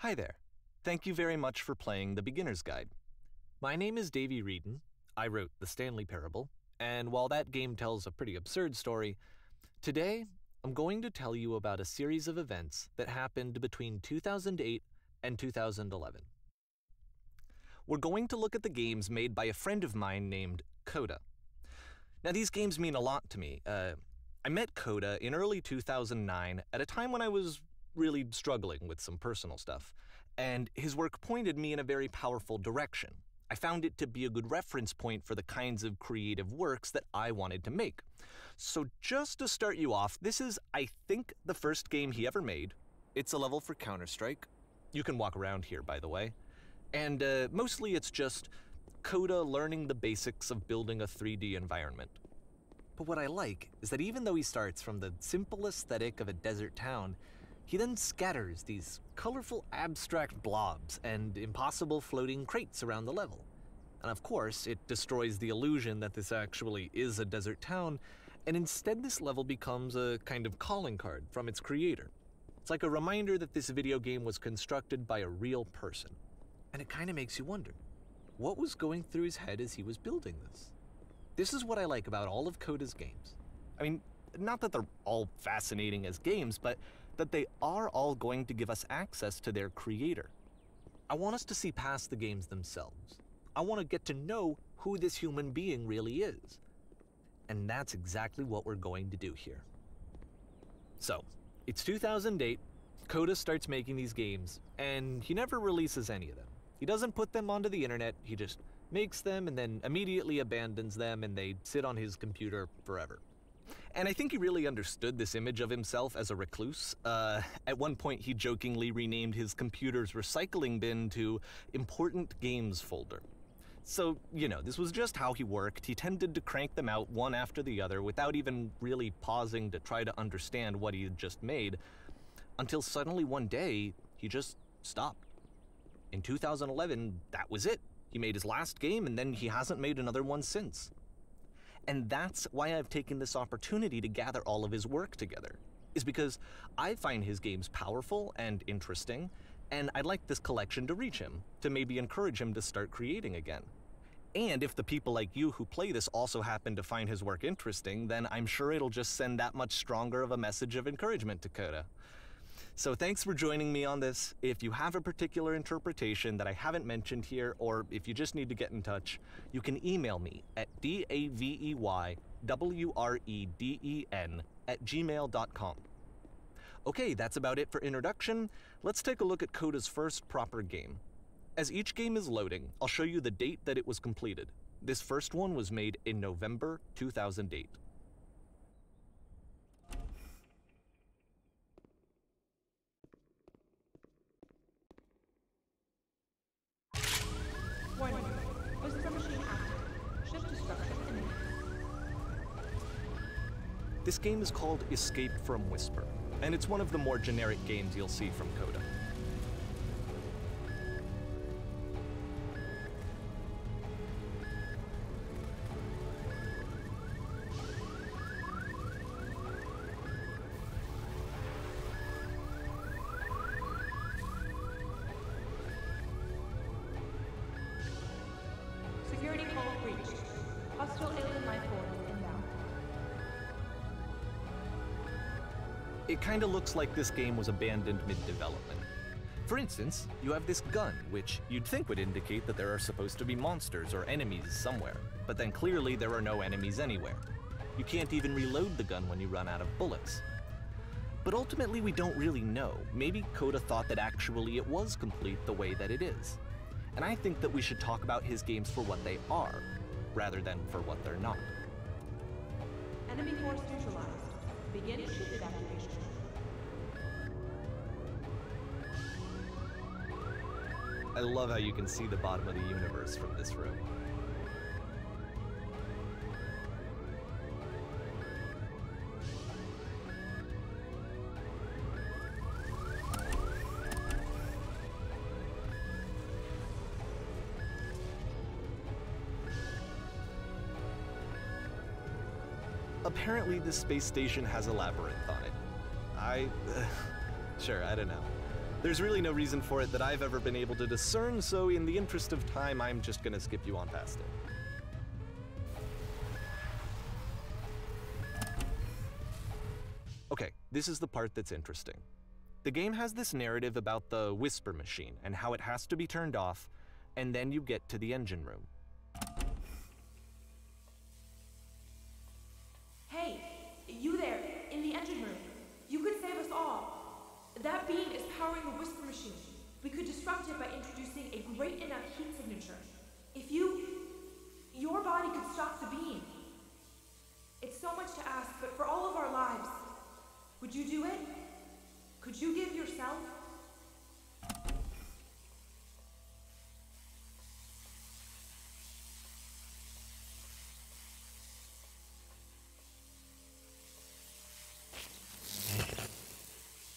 Hi there. Thank you very much for playing The Beginner's Guide. My name is Davey Wreden. I wrote The Stanley Parable, and while that game tells a pretty absurd story, today I'm going to tell you about a series of events that happened between 2008 and 2011. We're going to look at the games made by a friend of mine named Coda. Now, these games mean a lot to me. I met Coda in early 2009 at a time when I was really struggling with some personal stuff, and his work pointed me in a very powerful direction. I found it to be a good reference point for the kinds of creative works that I wanted to make. So just to start you off, this is, I think, the first game he ever made. It's a level for Counter-Strike. You can walk around here, by the way. And mostly it's just Coda learning the basics of building a 3D environment. But what I like is that even though he starts from the simple aesthetic of a desert town, he then scatters these colorful abstract blobs and impossible floating crates around the level. And of course, it destroys the illusion that this actually is a desert town, and instead this level becomes a kind of calling card from its creator. It's like a reminder that this video game was constructed by a real person. And it kind of makes you wonder, what was going through his head as he was building this? This is what I like about all of Coda's games. I mean, not that they're all fascinating as games, but that they are all going to give us access to their creator. I want us to see past the games themselves. I want to get to know who this human being really is. And that's exactly what we're going to do here. So, it's 2008, Coda starts making these games, and he never releases any of them. He doesn't put them onto the internet, he just makes them and then immediately abandons them, and they sit on his computer forever. And I think he really understood this image of himself as a recluse. At one point, he jokingly renamed his computer's recycling bin to Important Games Folder. So, you know, this was just how he worked. He tended to crank them out one after the other without even really pausing to try to understand what he had just made, until suddenly one day, he just stopped. In 2011, that was it. He made his last game, and then he hasn't made another one since. And that's why I've taken this opportunity to gather all of his work together, is because I find his games powerful and interesting, and I'd like this collection to reach him, to maybe encourage him to start creating again. And if the people like you who play this also happen to find his work interesting, then I'm sure it'll just send that much stronger of a message of encouragement to Coda. So thanks for joining me on this. If you have a particular interpretation that I haven't mentioned here, or if you just need to get in touch, you can email me at daveywreden@gmail.com. Okay, that's about it for introduction. Let's take a look at Coda's first proper game. As each game is loading, I'll show you the date that it was completed. This first one was made in November 2008. Warning. Whisper machine active. Shift destruction imminent. This game is called Escape from Whisper, and it's one of the more generic games you'll see from Coda. Security call breached. Hostile alien life form inbound. It kinda looks like this game was abandoned mid-development. For instance, you have this gun, which you'd think would indicate that there are supposed to be monsters or enemies somewhere, but then clearly there are no enemies anywhere. You can't even reload the gun when you run out of bullets. But ultimately we don't really know. Maybe Coda thought that actually it was complete the way that it is. And I think that we should talk about his games for what they are, rather than for what they're not. Enemy force neutralized. Begin ship evacuation. I love how you can see the bottom of the universe from this room. Apparently this space station has a labyrinth on it. Sure, I don't know. There's really no reason for it that I've ever been able to discern, so in the interest of time, I'm just gonna skip you on past it. Okay, this is the part that's interesting. The game has this narrative about the whisper machine and how it has to be turned off, and then you get to the engine room. Hey, you there, in the engine room. You could save us all. That beam is powering the whisper machine. We could disrupt it by introducing a great enough heat signature. If your body could stop the beam. It's so much to ask, but for all of our lives, would you do it? Could you give yourself?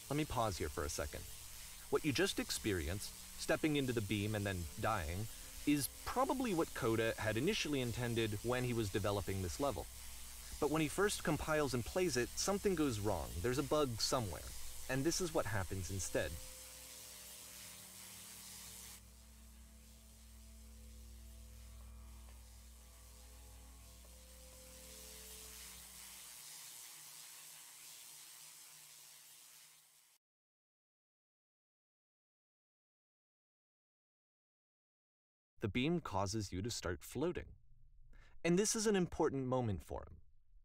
Let me pause here for a second. What you just experienced, stepping into the beam and then dying, is probably what Coda had initially intended when he was developing this level. But when he first compiles and plays it, something goes wrong. There's a bug somewhere. And this is what happens instead. The beam causes you to start floating. And this is an important moment for him.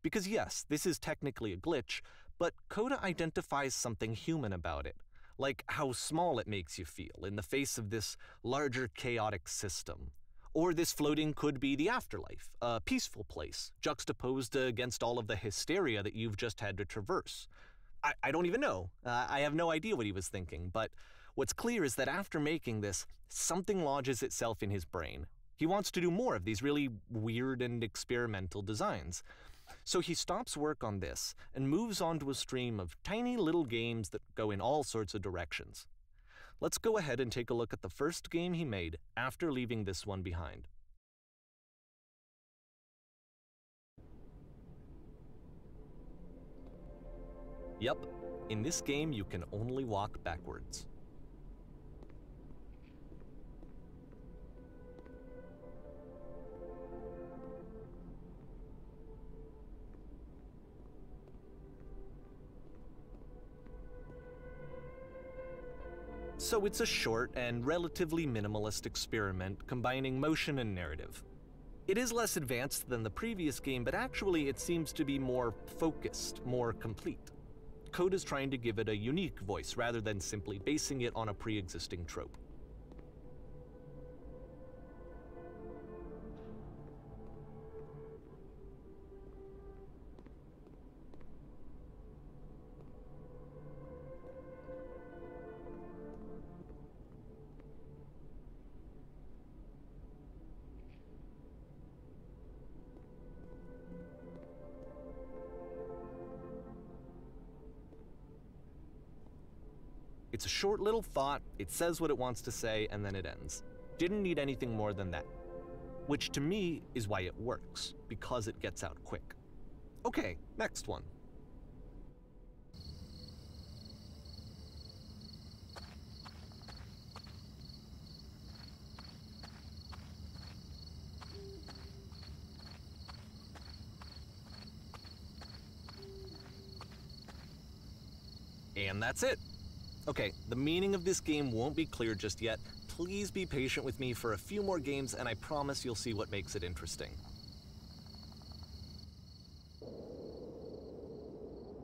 Because yes, this is technically a glitch, but Coda identifies something human about it, like how small it makes you feel in the face of this larger chaotic system. Or this floating could be the afterlife, a peaceful place, juxtaposed against all of the hysteria that you've just had to traverse. I don't even know. I have no idea what he was thinking, but what's clear is that after making this, something lodges itself in his brain. He wants to do more of these really weird and experimental designs. So he stops work on this and moves on to a stream of tiny little games that go in all sorts of directions. Let's go ahead and take a look at the first game he made after leaving this one behind. Yep, in this game you can only walk backwards. So it's a short and relatively minimalist experiment combining motion and narrative. It is less advanced than the previous game, but actually it seems to be more focused, more complete. Coda's trying to give it a unique voice rather than simply basing it on a pre-existing trope. It's a short little thought, it says what it wants to say, and then it ends. Didn't need anything more than that. Which to me is why it works, because it gets out quick. Okay, next one. And that's it. Okay, the meaning of this game won't be clear just yet. Please be patient with me for a few more games, and I promise you'll see what makes it interesting.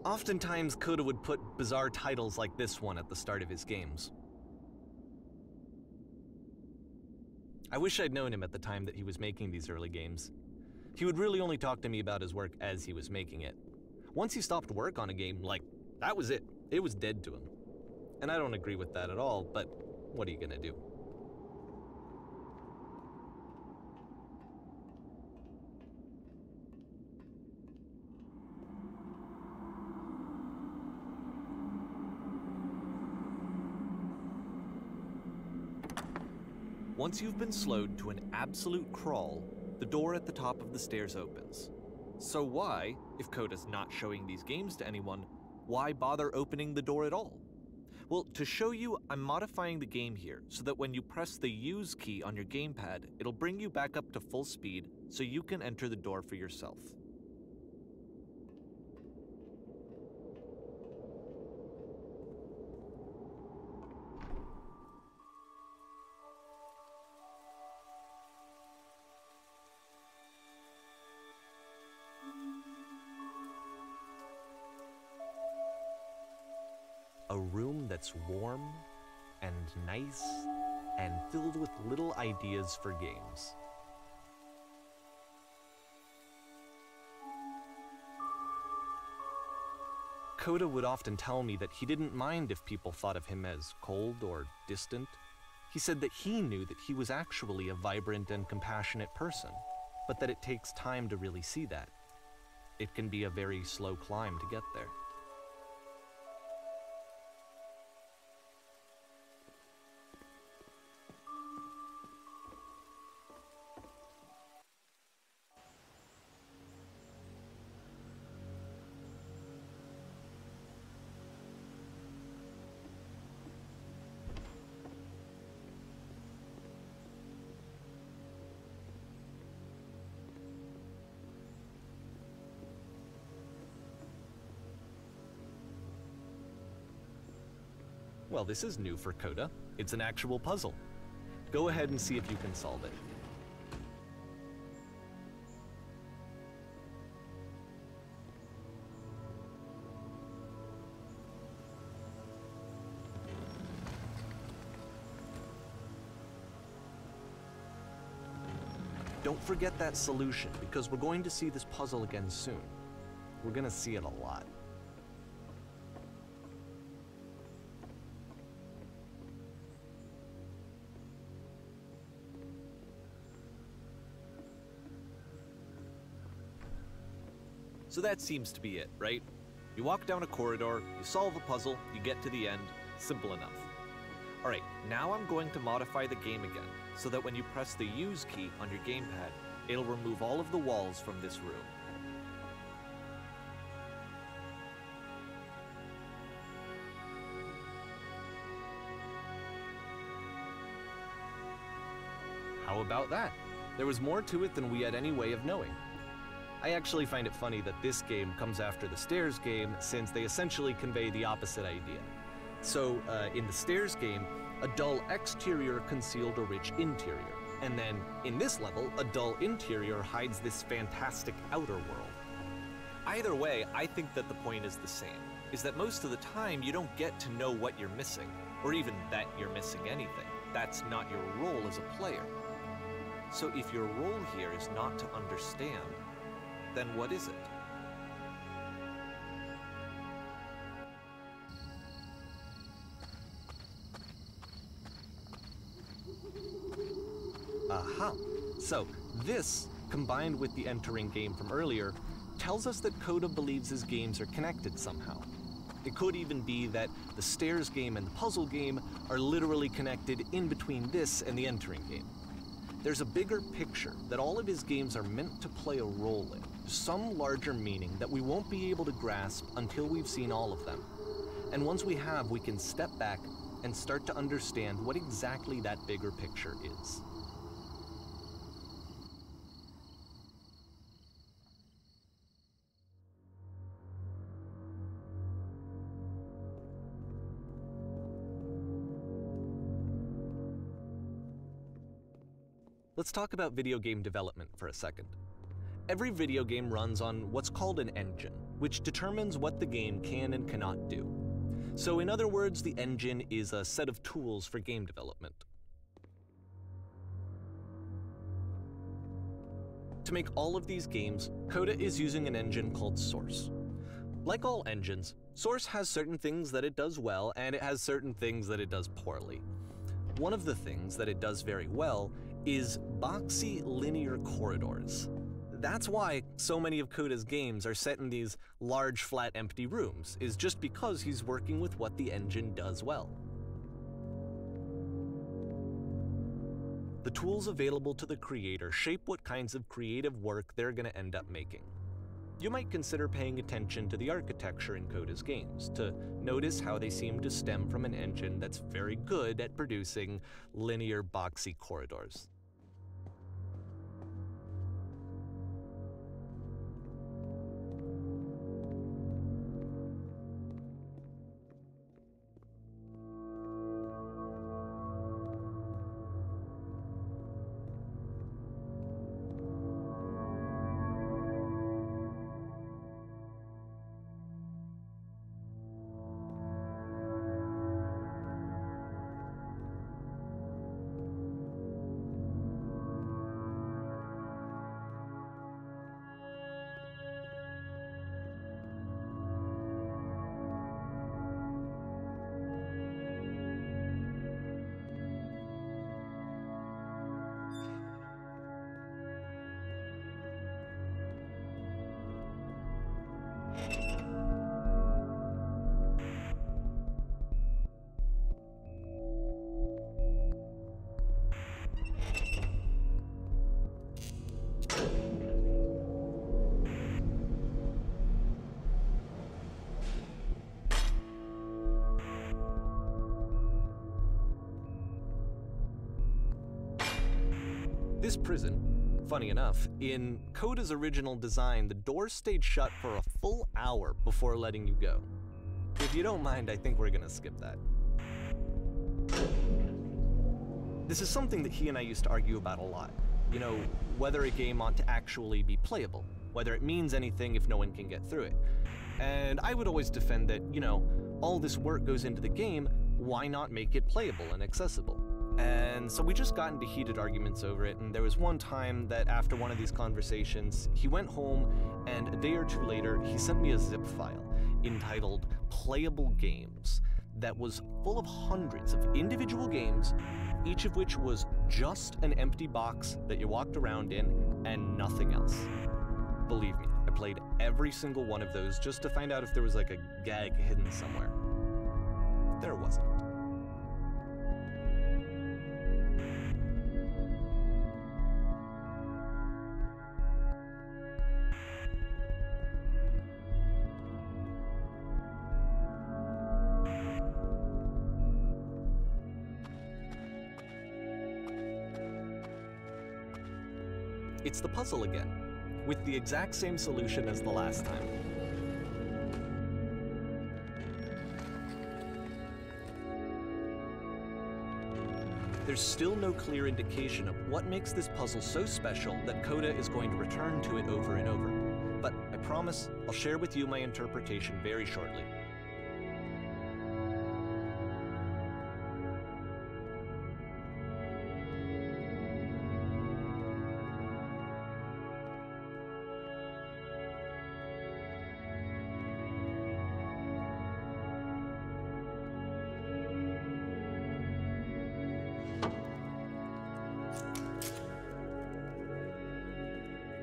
Oftentimes, Coda would put bizarre titles like this one at the start of his games. I wish I'd known him at the time that he was making these early games. He would really only talk to me about his work as he was making it. Once he stopped work on a game, that was it. It was dead to him. And I don't agree with that at all, but what are you gonna do? Once you've been slowed to an absolute crawl, the door at the top of the stairs opens. So why, if Coda's not showing these games to anyone, why bother opening the door at all? Well, to show you, I'm modifying the game here so that when you press the use key on your gamepad, it'll bring you back up to full speed so you can enter the door for yourself. A room that's warm and nice and filled with little ideas for games. Coda would often tell me that he didn't mind if people thought of him as cold or distant. He said that he knew that he was actually a vibrant and compassionate person, but that it takes time to really see that. It can be a very slow climb to get there. Well, this is new for Coda. It's an actual puzzle. Go ahead and see if you can solve it. Don't forget that solution, because we're going to see this puzzle again soon. We're going to see it a lot. So that seems to be it, right? You walk down a corridor, you solve a puzzle, you get to the end. Simple enough. Alright, now I'm going to modify the game again, so that when you press the use key on your gamepad, it'll remove all of the walls from this room. How about that? There was more to it than we had any way of knowing. I actually find it funny that this game comes after the Stairs game, since they essentially convey the opposite idea. So, in the Stairs game, a dull exterior concealed a rich interior. And then, in this level, a dull interior hides this fantastic outer world. Either way, I think that the point is the same, is that most of the time you don't get to know what you're missing, or even that you're missing anything. That's not your role as a player. So if your role here is not to understand, then what is it? Aha! So, this, combined with the entering game from earlier, tells us that Coda believes his games are connected somehow. It could even be that the Stairs game and the puzzle game are literally connected in between this and the entering game. There's a bigger picture that all of his games are meant to play a role in, some larger meaning that we won't be able to grasp until we've seen all of them. And once we have, we can step back and start to understand what exactly that bigger picture is. Let's talk about video game development for a second. Every video game runs on what's called an engine, which determines what the game can and cannot do. So in other words, the engine is a set of tools for game development. To make all of these games, Coda is using an engine called Source. Like all engines, Source has certain things that it does well, and it has certain things that it does poorly. One of the things that it does very well is boxy linear corridors. That's why so many of Coda's games are set in these large, flat, empty rooms, is just because he's working with what the engine does well. The tools available to the creator shape what kinds of creative work they're going to end up making. you might consider paying attention to the architecture in Coda's games, to notice how they seem to stem from an engine that's very good at producing linear, boxy corridors. This prison, funny enough, in Coda's original design, the doors stayed shut for a full hour before letting you go. If you don't mind, I think we're gonna skip that. This is something that he and I used to argue about a lot. You know, whether a game ought to actually be playable, whether it means anything if no one can get through it. And I would always defend that, you know, all this work goes into the game, why not make it playable and accessible? And so we just got into heated arguments over it, and there was one time that after one of these conversations, he went home, and a day or two later, he sent me a zip file entitled Playable Games that was full of hundreds of individual games, each of which was just an empty box that you walked around in and nothing else. Believe me, I played every single one of those just to find out if there was like a gag hidden somewhere. There wasn't. It's the puzzle again, with the exact same solution as the last time. There's still no clear indication of what makes this puzzle so special that Coda is going to return to it over and over. But I promise I'll share with you my interpretation very shortly.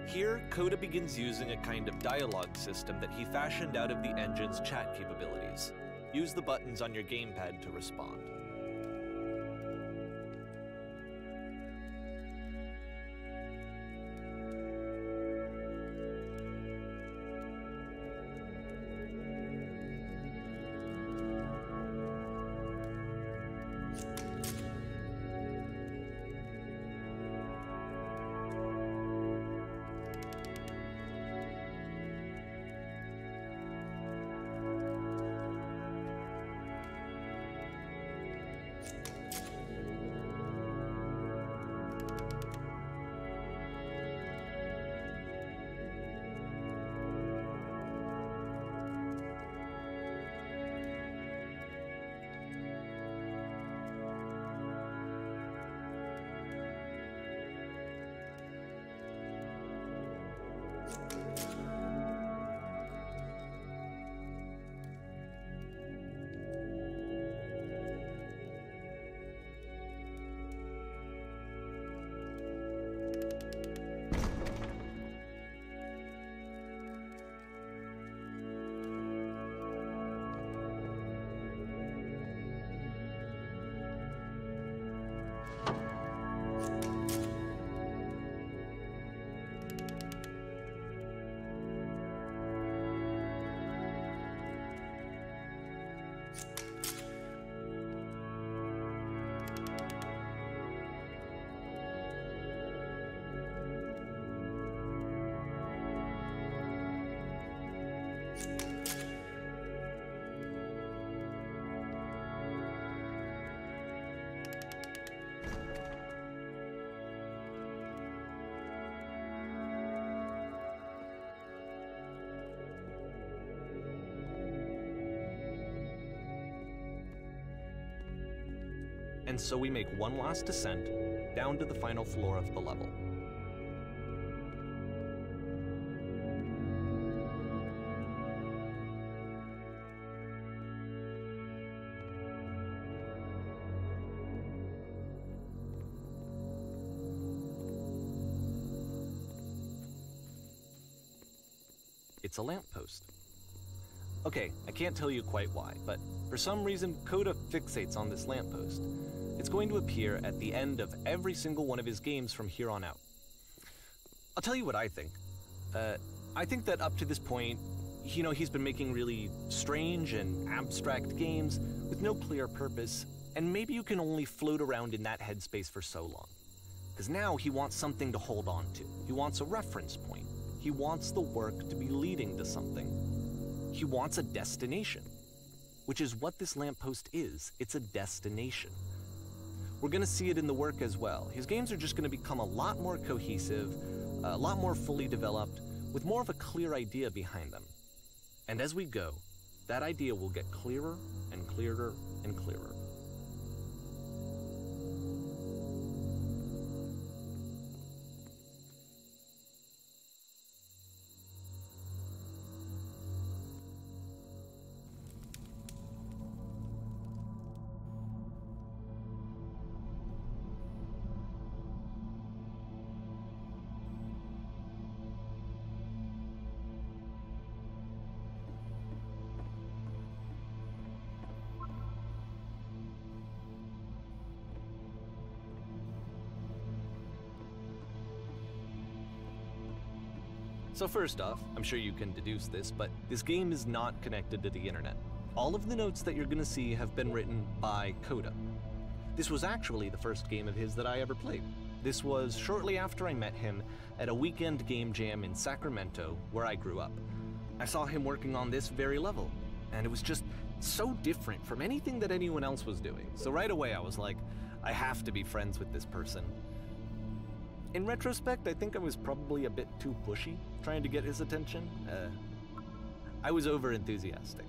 Here, Coda begins using a kind of dialogue system that he fashioned out of the engine's chat capabilities. Use the buttons on your gamepad to respond. and so we make one last descent down to the final floor of the level. It's a lamppost. Okay, I can't tell you quite why, but for some reason, Coda fixates on this lamppost. It's going to appear at the end of every single one of his games from here on out. I'll tell you what I think. I think that up to this point, he's been making really strange and abstract games with no clear purpose, and maybe you can only float around in that headspace for so long. Because now he wants something to hold on to. He wants a reference point. He wants the work to be leading to something. He wants a destination, which is what this lamppost is. It's a destination. We're going to see it in the work as well. His games are just going to become a lot more cohesive, a lot more fully developed, with more of a clear idea behind them. And as we go, that idea will get clearer and clearer and clearer. So first off, I'm sure you can deduce this, but this game is not connected to the internet. All of the notes that you're gonna see have been written by Coda. This was actually the first game of his that I ever played. This was shortly after I met him at a weekend game jam in Sacramento, where I grew up. I saw him working on this very level, and it was just so different from anything that anyone else was doing. So right away I was like, I have to be friends with this person. In retrospect, I think I was probably a bit too pushy, trying to get his attention. I was over-enthusiastic.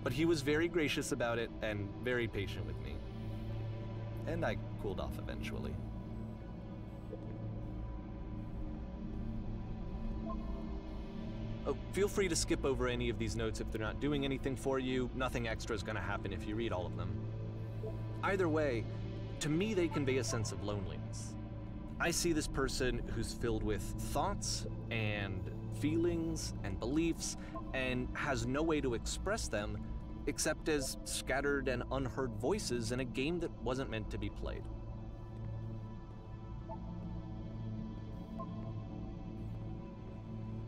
But he was very gracious about it and very patient with me. And I cooled off eventually. Oh, feel free to skip over any of these notes if they're not doing anything for you. Nothing extra is going to happen if you read all of them. Either way, to me they convey a sense of loneliness. I see this person who's filled with thoughts and feelings and beliefs and has no way to express them except as scattered and unheard voices in a game that wasn't meant to be played.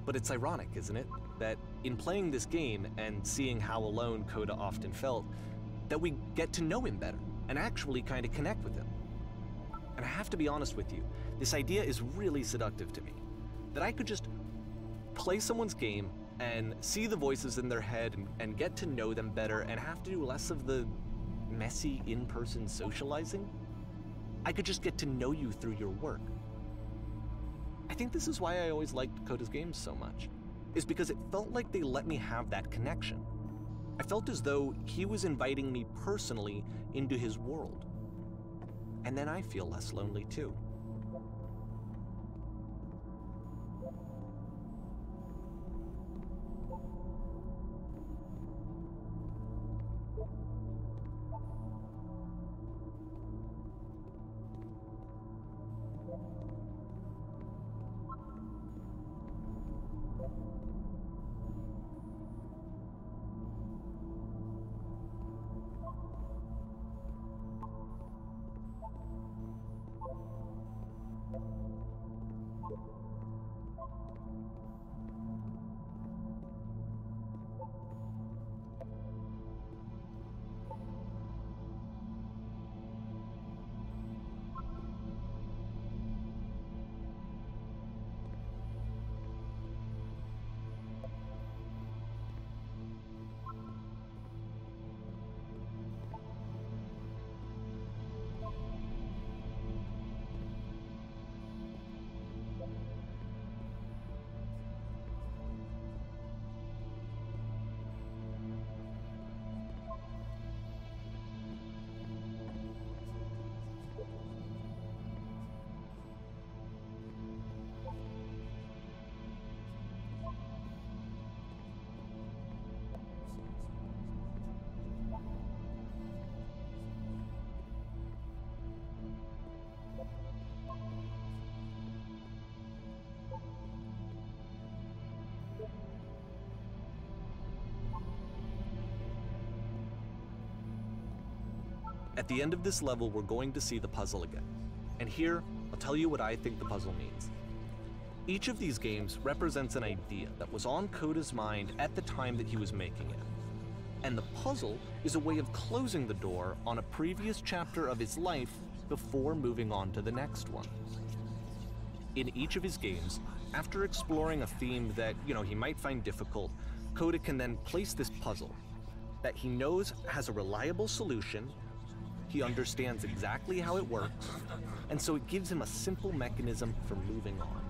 But it's ironic, isn't it, that in playing this game and seeing how alone Coda often felt, that we get to know him better and actually kind of connect with him. And I have to be honest with you, this idea is really seductive to me. That I could just play someone's game and see the voices in their head and get to know them better and have to do less of the messy in-person socializing. I could just get to know you through your work. I think this is why I always liked Coda's games so much, is because it felt like they let me have that connection. I felt as though he was inviting me personally into his world. And then I feel less lonely too. At the end of this level, we're going to see the puzzle again. And here, I'll tell you what I think the puzzle means. Each of these games represents an idea that was on Coda's mind at the time that he was making it. And the puzzle is a way of closing the door on a previous chapter of his life before moving on to the next one. In each of his games, after exploring a theme that, he might find difficult, Coda can then place this puzzle that he knows has a reliable solution, he understands exactly how it works, and so it gives him a simple mechanism for moving on.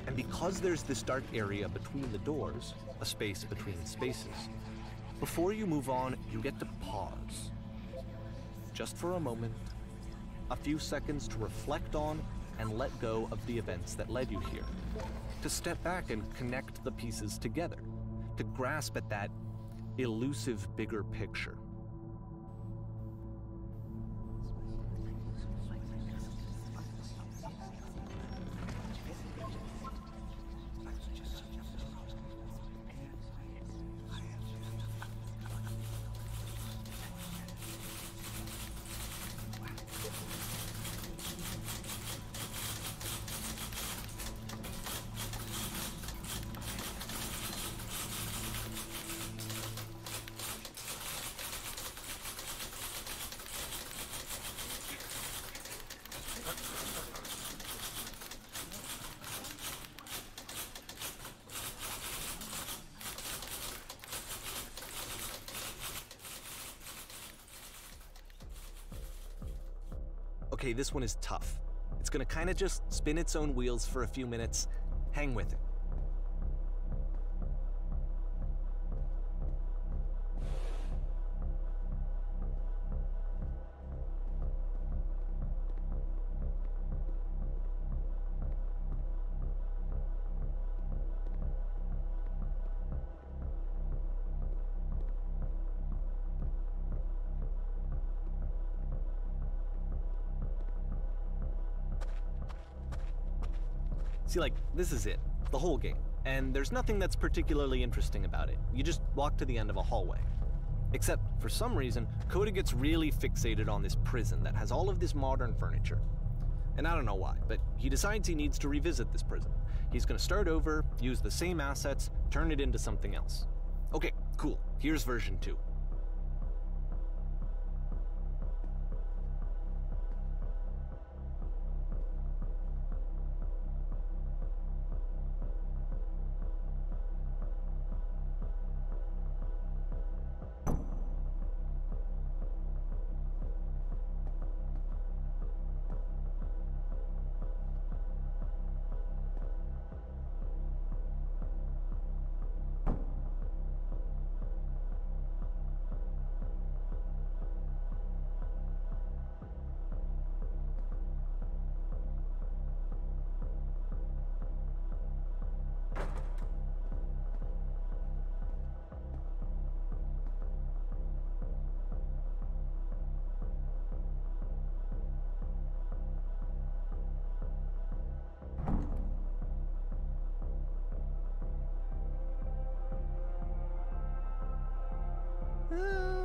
And because there's this dark area between the doors, a space between spaces, before you move on, you get to pause. Just for a moment, a few seconds to reflect on and let go of the events that led you here, to step back and connect the pieces together, to grasp at that elusive bigger picture. Okay, this one is tough. It's gonna kind of just spin its own wheels for a few minutes. Hang with it. See, this is it, the whole game, and there's nothing that's particularly interesting about it. You just walk to the end of a hallway. Except, for some reason, Coda gets really fixated on this prison that has all of this modern furniture. And I don't know why, but he decides he needs to revisit this prison. He's gonna start over, use the same assets, turn it into something else. Okay, cool, here's version 2.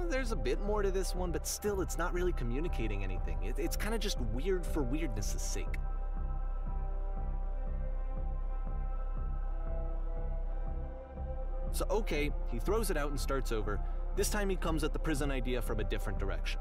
There's a bit more to this one, but still it's not really communicating anything. It's kind of just weird for weirdness' sake. So okay, he throws it out and starts over. This time he comes at the prison idea from a different direction.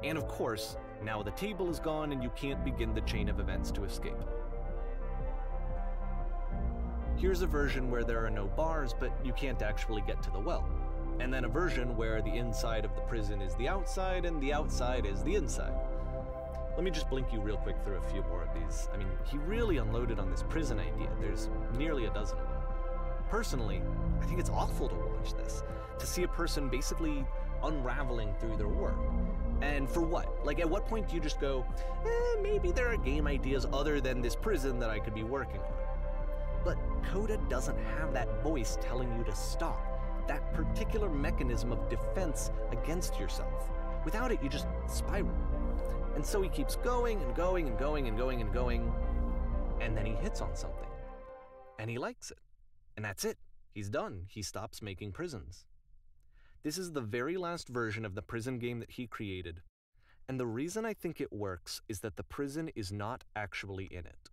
And of course, now the table is gone and you can't begin the chain of events to escape. Here's a version where there are no bars, but you can't actually get to the well. And then a version where the inside of the prison is the outside and the outside is the inside. Let me just blink you real quick through a few more of these. I mean, he really unloaded on this prison idea. There's nearly a dozen of them. Personally, I think it's awful to watch this, to see a person basically unraveling through their work. And for what? Like, at what point do you just go, maybe there are game ideas other than this prison that I could be working on? But Coda doesn't have that voice telling you to stop, that particular mechanism of defense against yourself. Without it, you just spiral. And so he keeps going and going and going and going and going, and then he hits on something. And he likes it. And that's it. He's done. He stops making prisons. This is the very last version of the prison game that he created. And the reason I think it works is that the prison is not actually in it.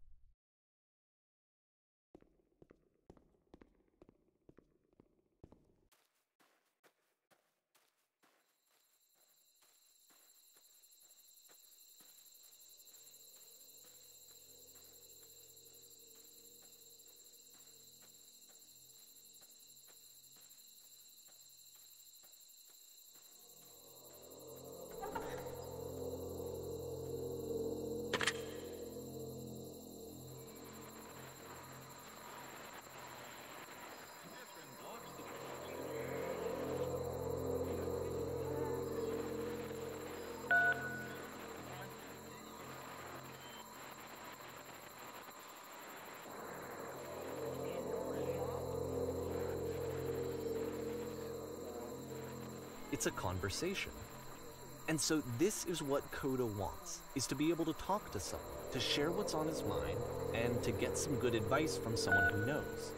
It's a conversation. And so this is what Coda wants, is to be able to talk to someone, to share what's on his mind, and to get some good advice from someone who knows.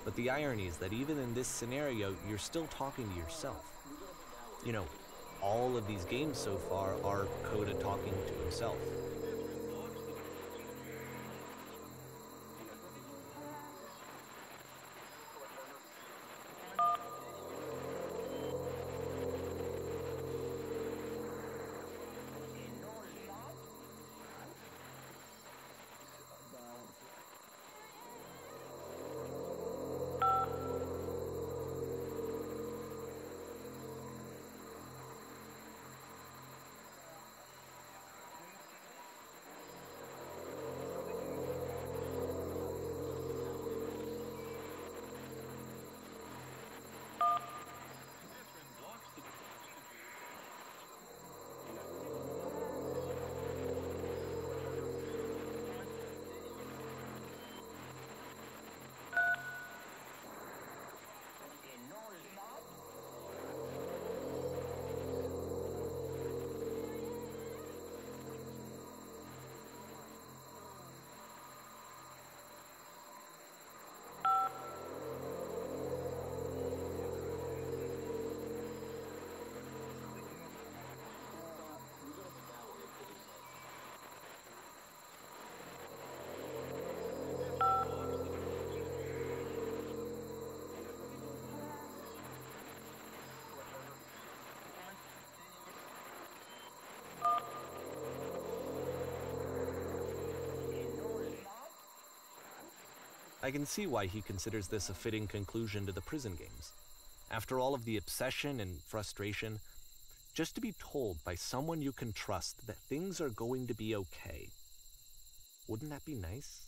But the irony is that even in this scenario, you're still talking to yourself. You know, all of these games so far are Coda talking to himself. I can see why he considers this a fitting conclusion to the prison games. After all of the obsession and frustration, just to be told by someone you can trust that things are going to be okay. Wouldn't that be nice?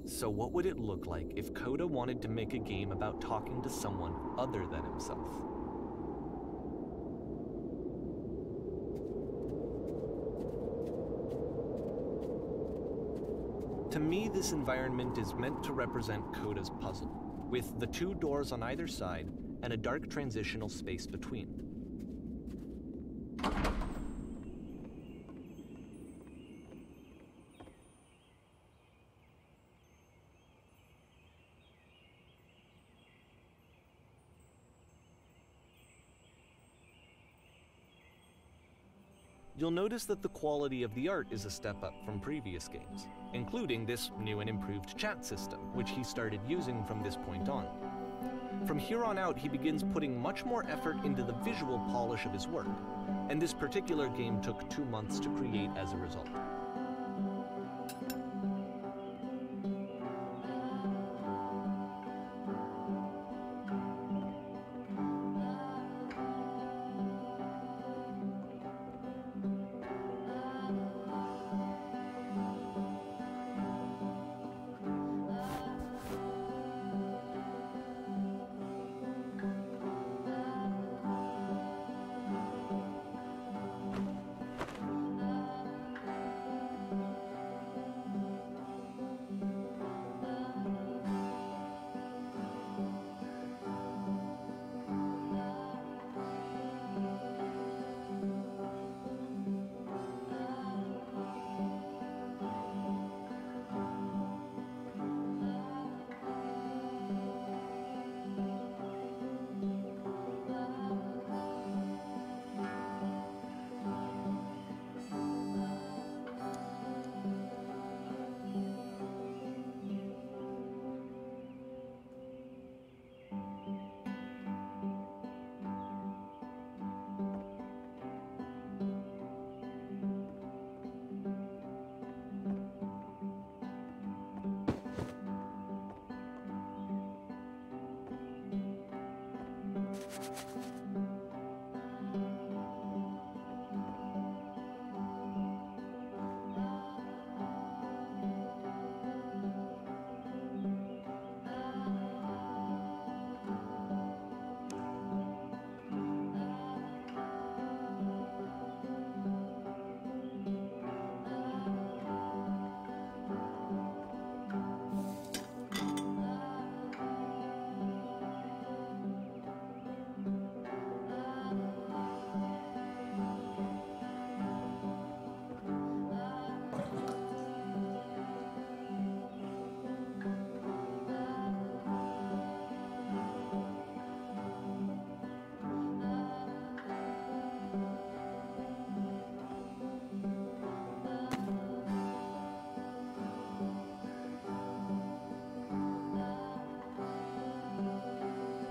So what would it look like if Coda wanted to make a game about talking to someone other than himself? To me, this environment is meant to represent Coda's puzzle, with the two doors on either side and a dark transitional space between. You'll notice that the quality of the art is a step up from previous games, including this new and improved chat system, which he started using from this point on. From here on out, he begins putting much more effort into the visual polish of his work, and this particular game took 2 months to create as a result.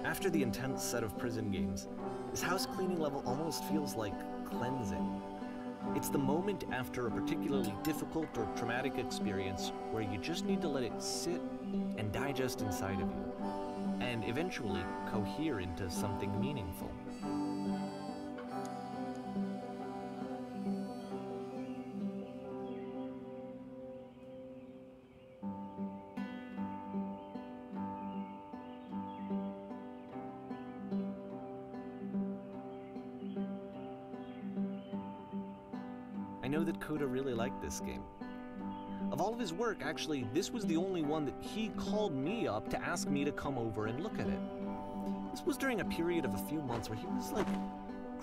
After the intense set of prison games, this house cleaning level almost feels like cleansing. It's the moment after a particularly difficult or traumatic experience where you just need to let it sit and digest inside of you, and eventually cohere into something meaningful. I know that Coda really liked this game. Of all of his work, actually, this was the only one that he called me up to ask me to come over and look at it. This was during a period of a few months where he was like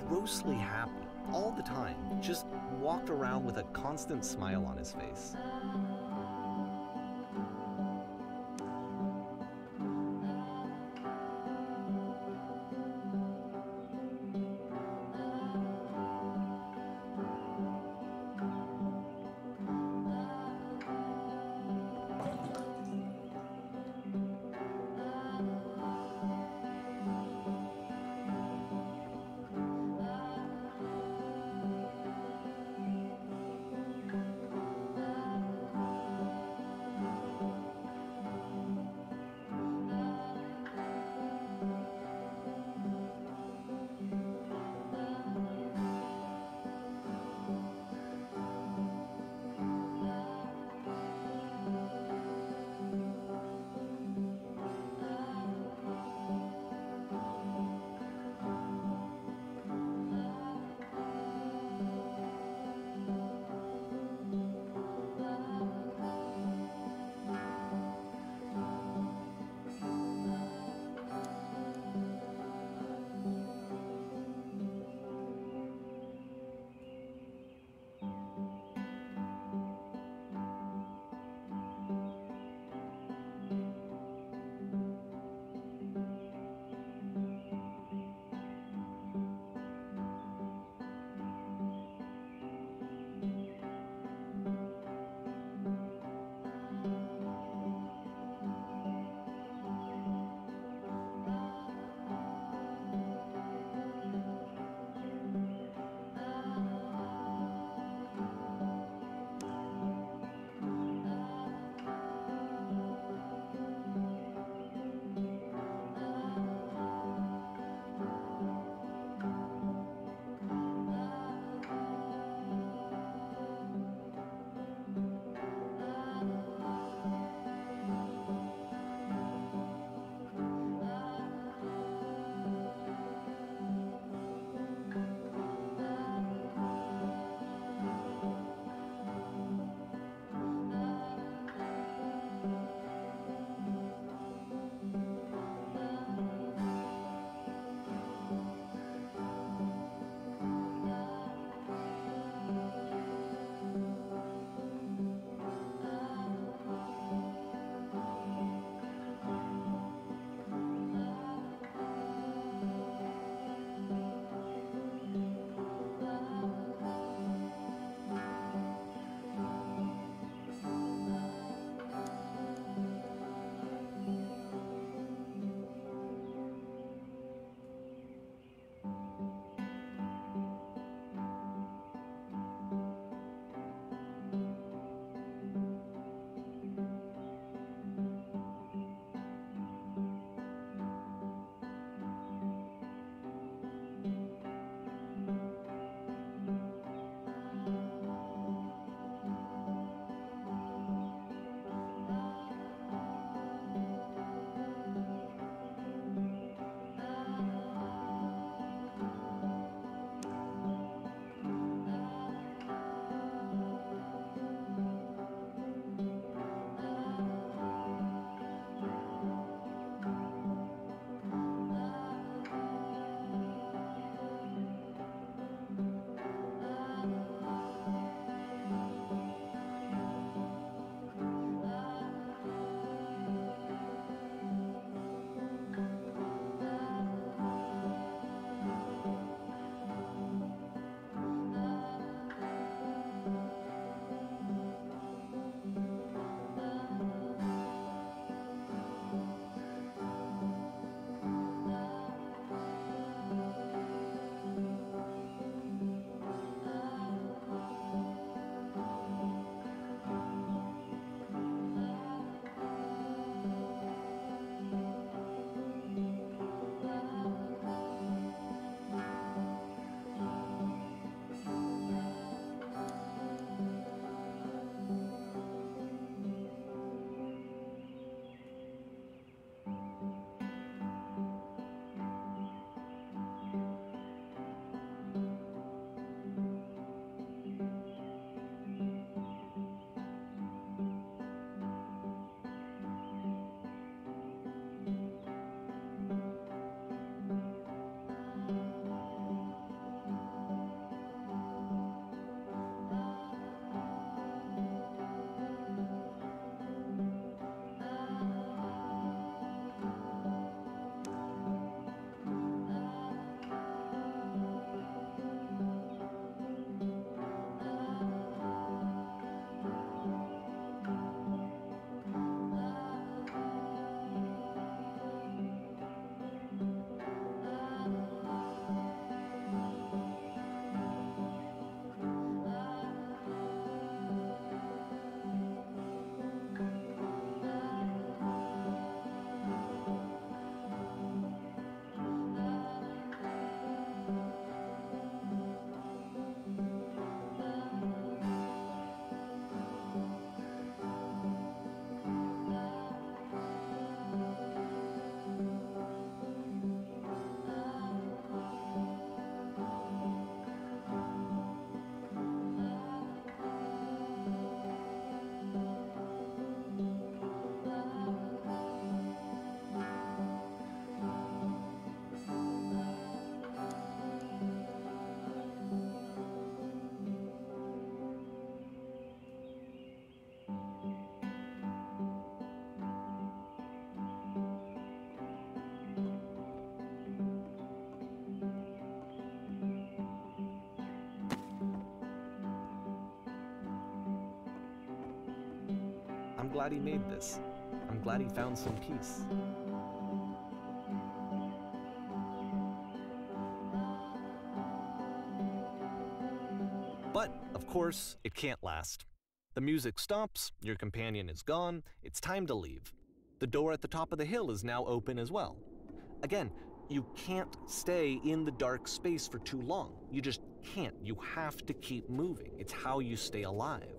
grossly happy all the time, just walked around with a constant smile on his face. I'm glad he made this. I'm glad he found some peace. But, of course, it can't last. The music stops, your companion is gone, it's time to leave. The door at the top of the hill is now open as well. Again, you can't stay in the dark space for too long. You just can't. You have to keep moving. It's how you stay alive.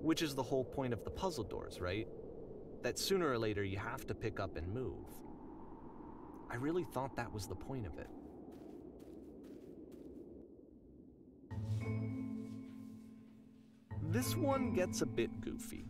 Which is the whole point of the puzzle doors, right? That sooner or later you have to pick up and move. I really thought that was the point of it. This one gets a bit goofy.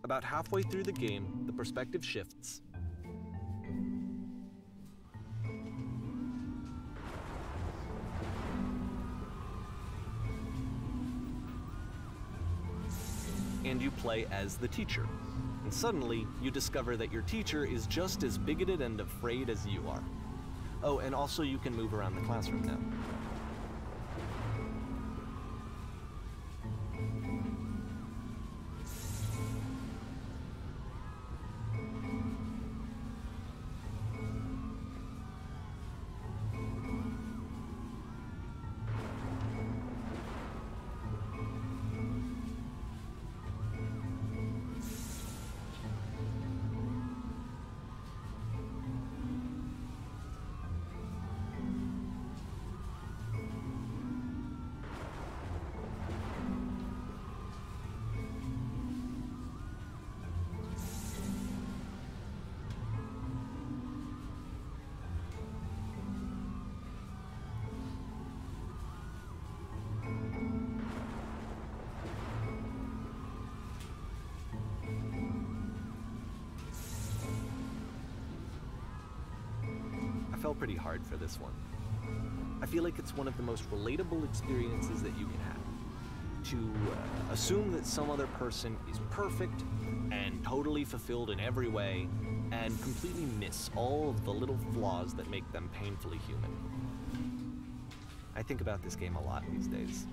About halfway through the game, the perspective shifts. And you play as the teacher. And suddenly, you discover that your teacher is just as bigoted and afraid as you are. Oh, and also you can move around the classroom now. I fell pretty hard for this one. I feel like it's one of the most relatable experiences that you can have. To assume that some other person is perfect and totally fulfilled in every way, and completely miss all of the little flaws that make them painfully human. I think about this game a lot these days.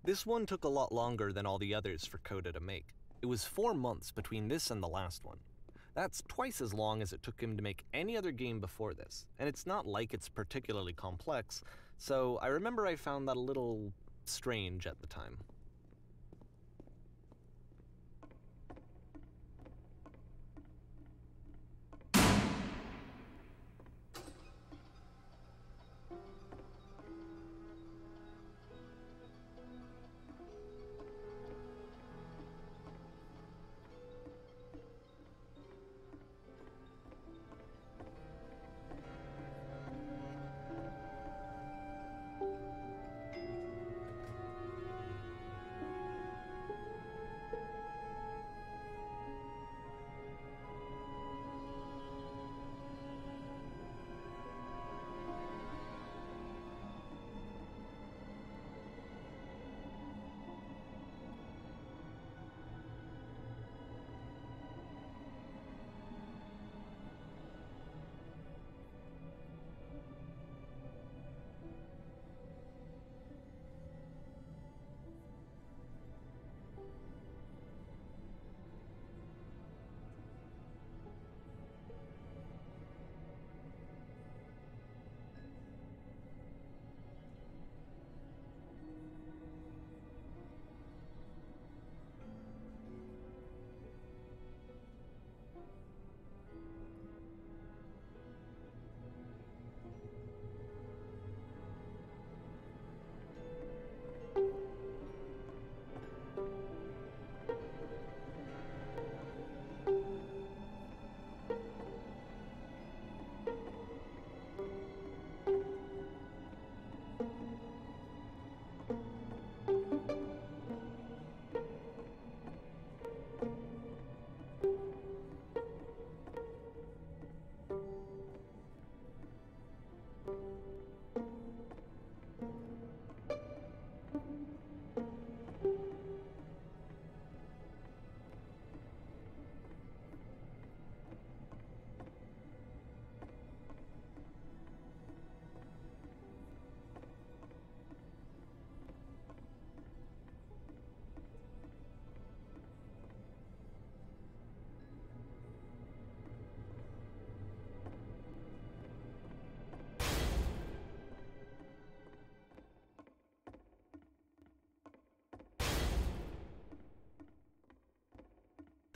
This one took a lot longer than all the others for Coda to make. It was 4 months between this and the last one. That's twice as long as it took him to make any other game before this, and it's not like it's particularly complex, so I remember I found that a little strange at the time.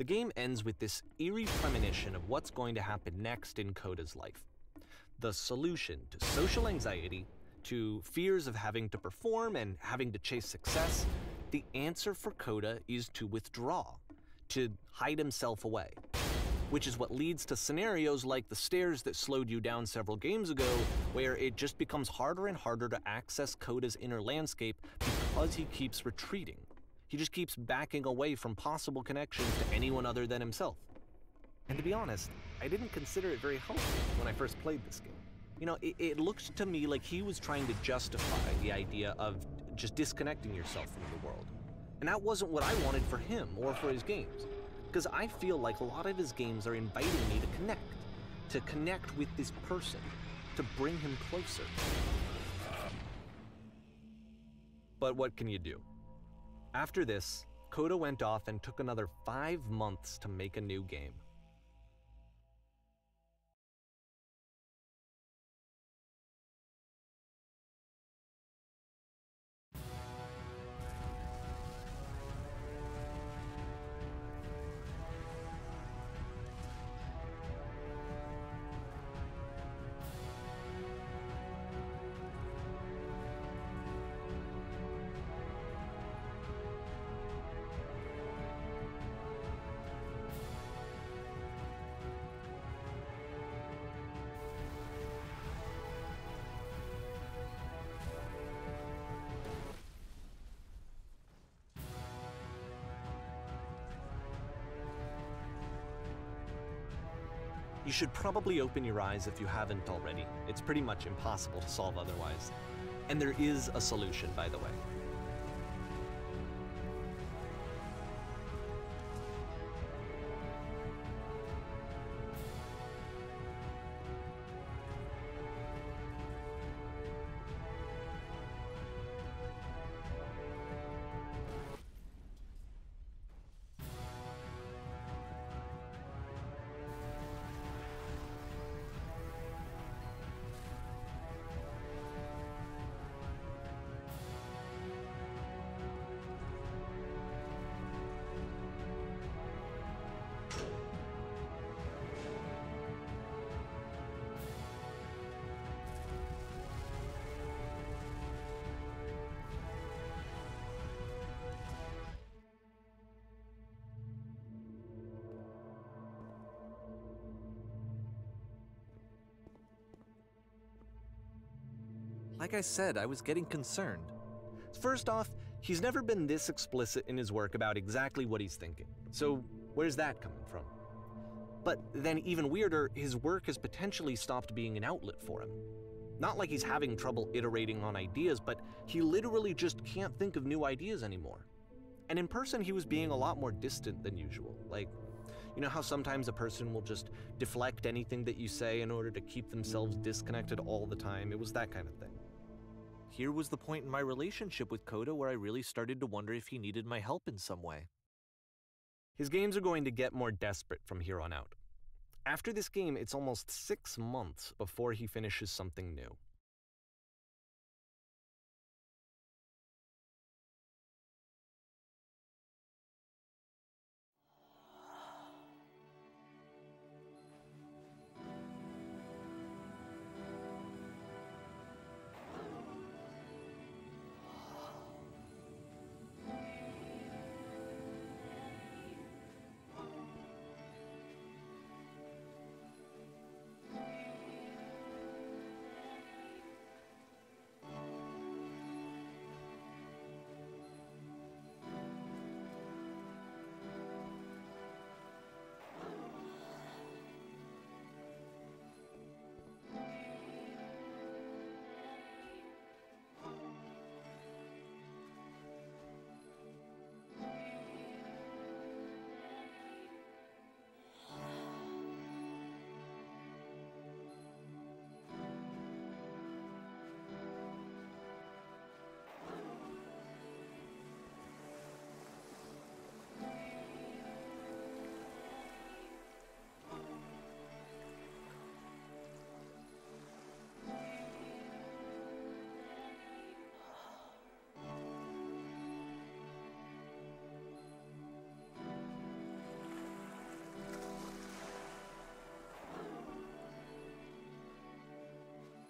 The game ends with this eerie premonition of what's going to happen next in Coda's life. The solution to social anxiety, to fears of having to perform and having to chase success, the answer for Coda is to withdraw, to hide himself away. Which is what leads to scenarios like the stairs that slowed you down several games ago, where it just becomes harder and harder to access Coda's inner landscape because he keeps retreating. He just keeps backing away from possible connections to anyone other than himself. And to be honest, I didn't consider it very helpful when I first played this game. You know, it looked to me like he was trying to justify the idea of just disconnecting yourself from the world. And that wasn't what I wanted for him or for his games. Because I feel like a lot of his games are inviting me to connect with this person, to bring him closer. But what can you do? After this, Coda went off and took another 5 months to make a new game. You should probably open your eyes if you haven't already. It's pretty much impossible to solve otherwise. And there is a solution, by the way. Like I said, I was getting concerned. First off, he's never been this explicit in his work about exactly what he's thinking. So where's that coming from? But then even weirder, his work has potentially stopped being an outlet for him. Not like he's having trouble iterating on ideas, but he literally just can't think of new ideas anymore. And in person, he was being a lot more distant than usual. Like, you know how sometimes a person will just deflect anything that you say in order to keep themselves disconnected all the time? It was that kind of thing. Here was the point in my relationship with Coda where I really started to wonder if he needed my help in some way. His games are going to get more desperate from here on out. After this game, it's almost 6 months before he finishes something new.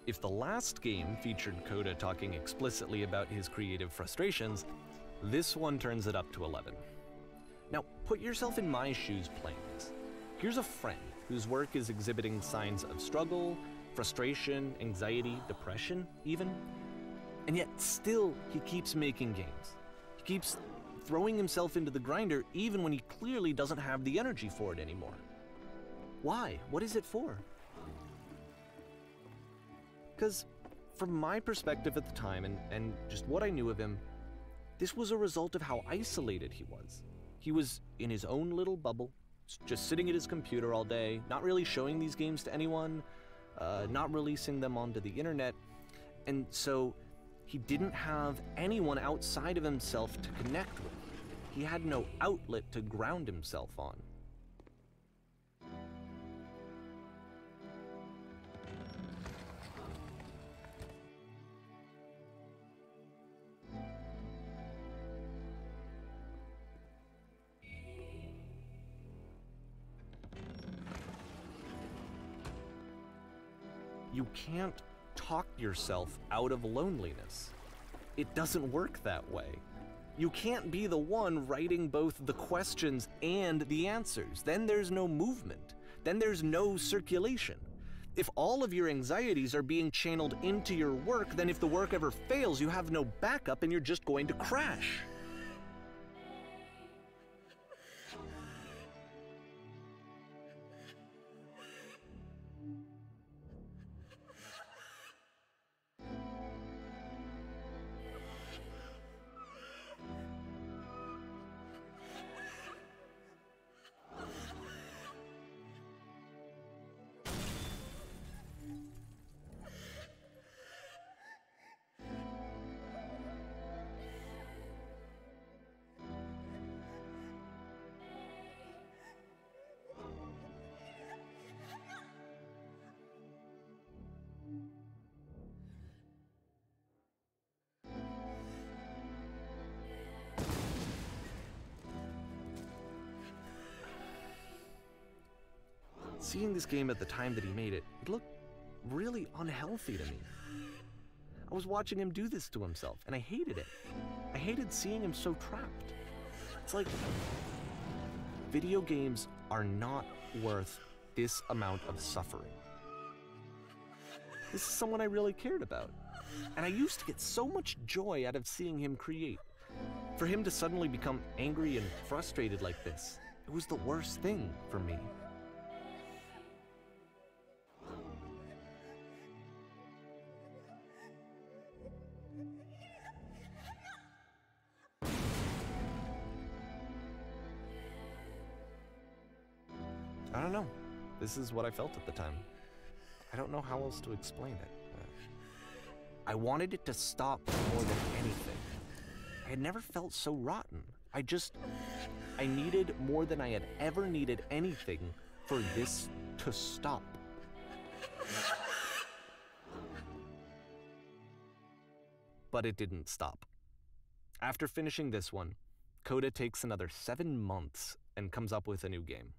If the last game featured Coda talking explicitly about his creative frustrations, this one turns it up to 11. Now, put yourself in my shoes playing this. Here's a friend whose work is exhibiting signs of struggle, frustration, anxiety, depression, even. And yet, still, he keeps making games. He keeps throwing himself into the grinder even when he clearly doesn't have the energy for it anymore. Why? What is it for? Because from my perspective at the time and just what I knew of him, this was a result of how isolated he was. He was in his own little bubble, just sitting at his computer all day, not really showing these games to anyone, not releasing them onto the internet, and so he didn't have anyone outside of himself to connect with. He had no outlet to ground himself on. You can't talk yourself out of loneliness. It doesn't work that way. You can't be the one writing both the questions and the answers. Then there's no movement. Then there's no circulation. If all of your anxieties are being channeled into your work, then if the work ever fails, you have no backup and you're just going to crash. Seeing this game at the time that he made it, it looked really unhealthy to me. I was watching him do this to himself, and I hated it. I hated seeing him so trapped. It's like, video games are not worth this amount of suffering. This is someone I really cared about, and I used to get so much joy out of seeing him create. For him to suddenly become angry and frustrated like this, it was the worst thing for me. I don't know. This is what I felt at the time. I don't know how else to explain it. I wanted it to stop more than anything. I had never felt so rotten. I needed more than I had ever needed anything for this to stop. But it didn't stop. After finishing this one, Coda takes another 7 months and comes up with a new game.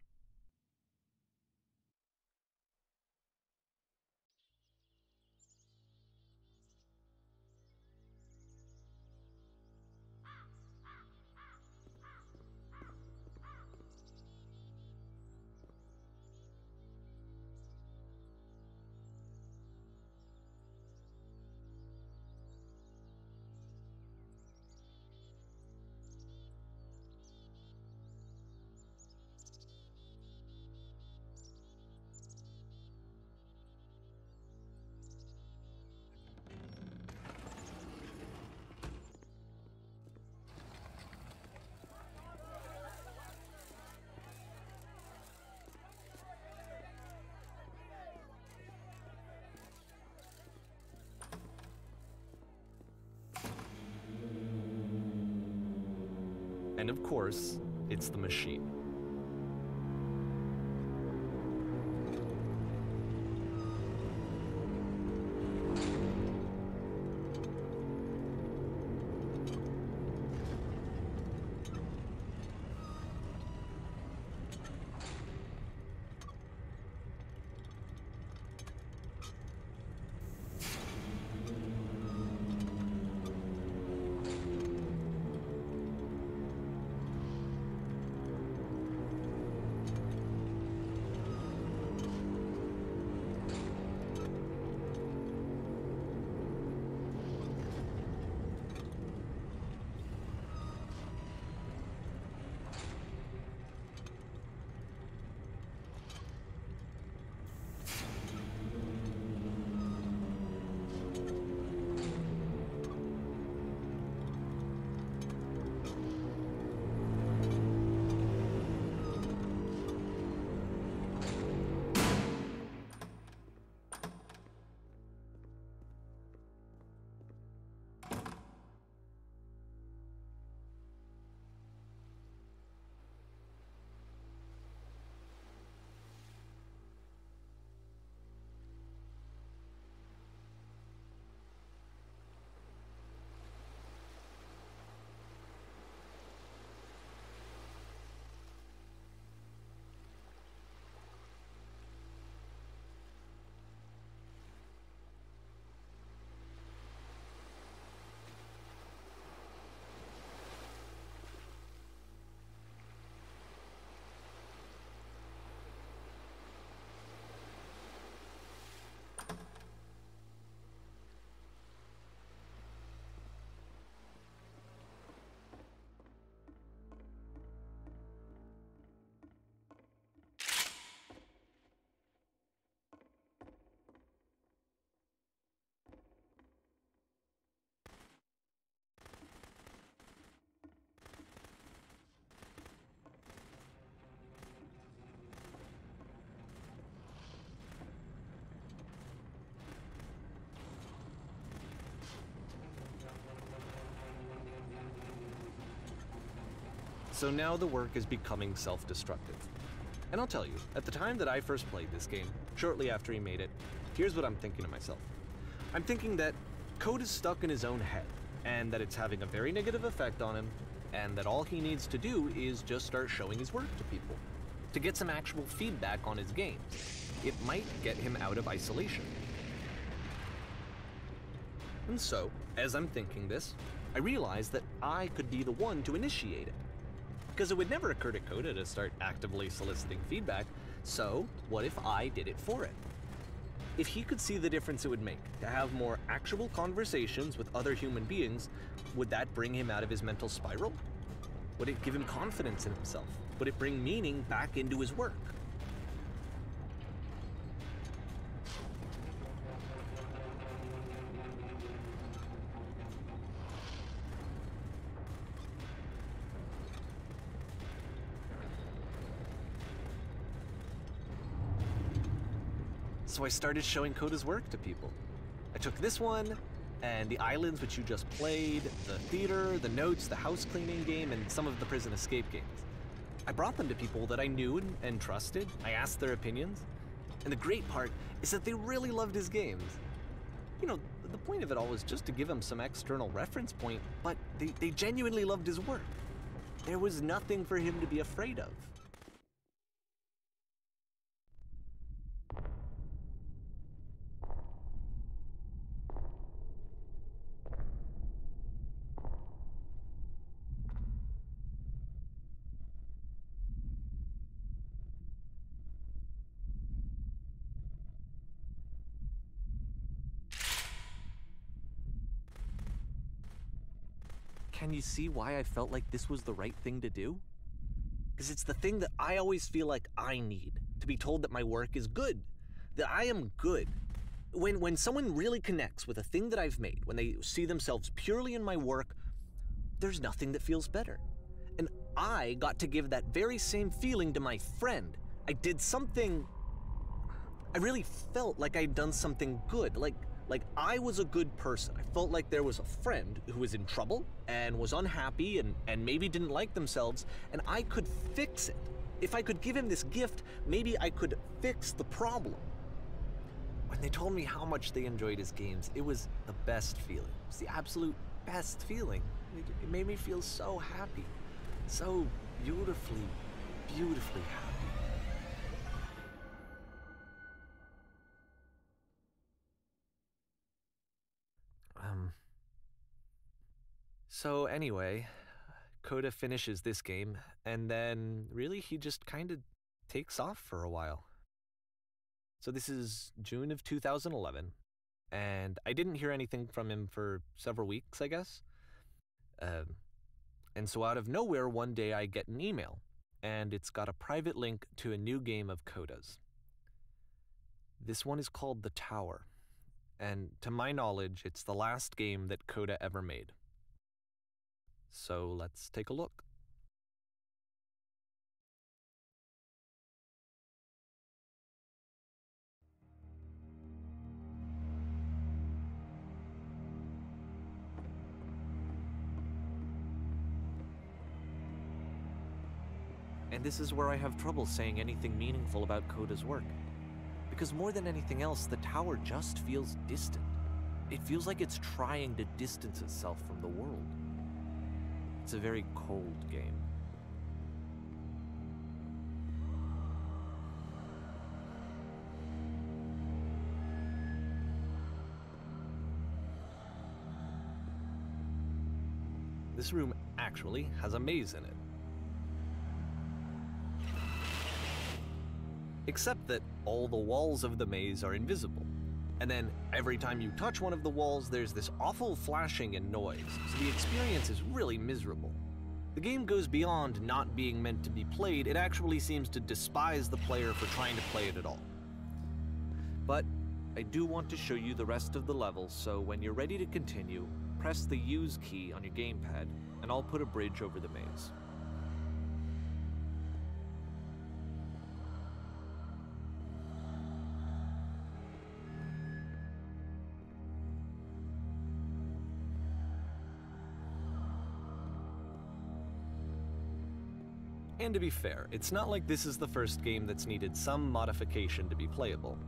And of course, it's the machine. So now the work is becoming self-destructive. And I'll tell you, at the time that I first played this game, shortly after he made it, here's what I'm thinking to myself. I'm thinking that code is stuck in his own head, and that it's having a very negative effect on him, and that all he needs to do is just start showing his work to people, to get some actual feedback on his games. It might get him out of isolation. And so, as I'm thinking this, I realize that I could be the one to initiate it. Because it would never occur to Coda to start actively soliciting feedback, so what if I did it for it? If he could see the difference it would make to have more actual conversations with other human beings, would that bring him out of his mental spiral? Would it give him confidence in himself? Would it bring meaning back into his work? So I started showing Coda's work to people. I took this one, and the islands which you just played, the theater, the notes, the house cleaning game, and some of the prison escape games. I brought them to people that I knew and trusted. I asked their opinions. And the great part is that they really loved his games. You know, the point of it all was just to give him some external reference point, but they genuinely loved his work. There was nothing for him to be afraid of. Can you see why I felt like this was the right thing to do? Because it's the thing that I always feel like I need, to be told that my work is good, that I am good. When someone really connects with a thing that I've made, when they see themselves purely in my work, there's nothing that feels better. And I got to give that very same feeling to my friend. I did something, I really felt like I'd done something good, like I was a good person. I felt like there was a friend who was in trouble and was unhappy and maybe didn't like themselves, and I could fix it. If I could give him this gift, maybe I could fix the problem. When they told me how much they enjoyed his games, it was the best feeling. It was the absolute best feeling. It made me feel so happy, so beautifully, beautifully happy. So anyway, Coda finishes this game, and then really he just kind of takes off for a while. So this is June of 2011, and I didn't hear anything from him for several weeks, I guess. And so out of nowhere, one day I get an email, and it's got a private link to a new game of Coda's. This one is called The Tower, and to my knowledge, it's the last game that Coda ever made. So let's take a look. And this is where I have trouble saying anything meaningful about Coda's work. Because more than anything else, the tower just feels distant. It feels like it's trying to distance itself from the world. It's a very cold game. This room actually has a maze in it. Except that all the walls of the maze are invisible. And then every time you touch one of the walls, there's this awful flashing and noise, so the experience is really miserable. The game goes beyond not being meant to be played, it actually seems to despise the player for trying to play it at all. But I do want to show you the rest of the levels, so when you're ready to continue, press the Use key on your gamepad, and I'll put a bridge over the maze. And to be fair, it's not like this is the first game that's needed some modification to be playable.